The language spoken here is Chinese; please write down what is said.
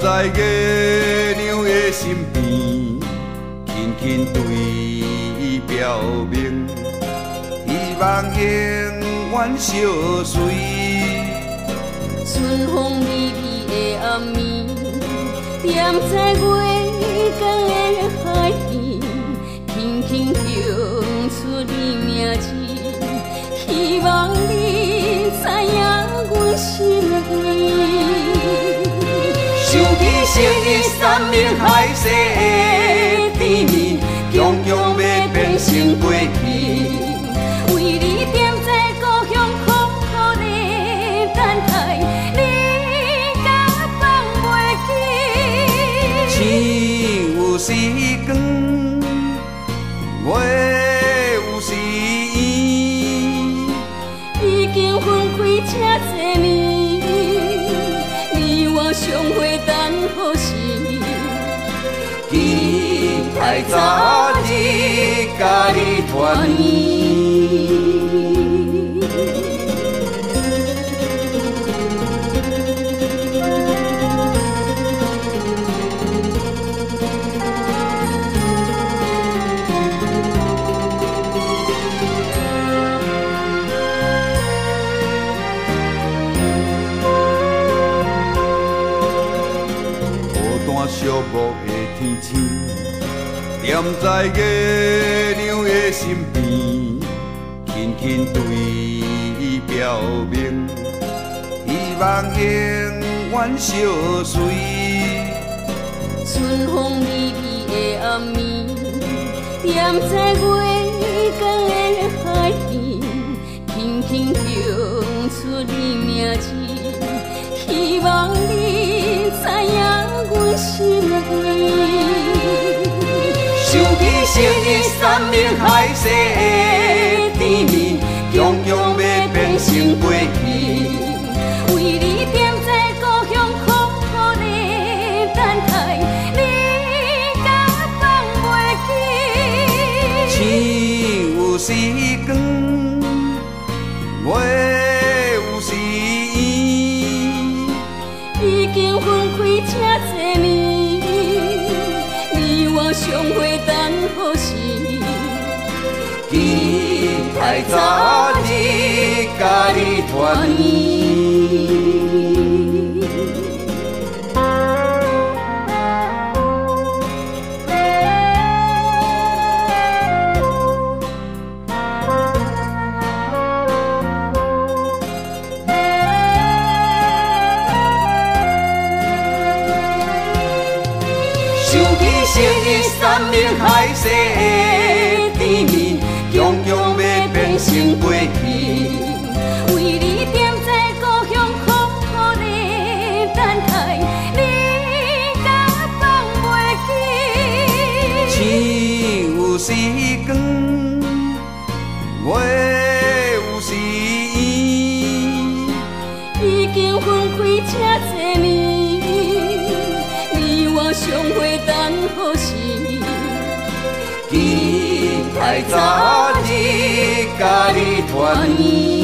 在月亮的身边，轻轻对伊表明，希望永远相随。春风微微的暗暝，踮在月光的海边，轻轻唱出你名字，希望你知影阮心意。想起昔日山盟海誓的甜蜜，强强要变成过去。为你踮在故乡苦苦的等待，你敢放袂记？星有时光，月有时圆，已经分开这多年，你我相会等何时？期待早日甲你团圆。寂寞的天星，踮在月亮的身边，轻轻对伊表明，希望永远相随。春风微微的暗暝，踮在月光的海边，轻轻唱出你名字，希望你知影阮心意。想起昔日山盟海誓的甜蜜，强强要变成过去。为你踮在故乡苦苦的等待，你敢放袂记？星有时光，月有时圆，已经分开这多年，你我相会等何时？期待早日甲你团圆。想起昔日山盟海誓的甜蜜，强强要变成过去。为你踮在故乡苦苦的等待，你敢放袂记？星有时光，月有时圆，已经分开这多年，你我相会等何时？期待早日甲你团圆。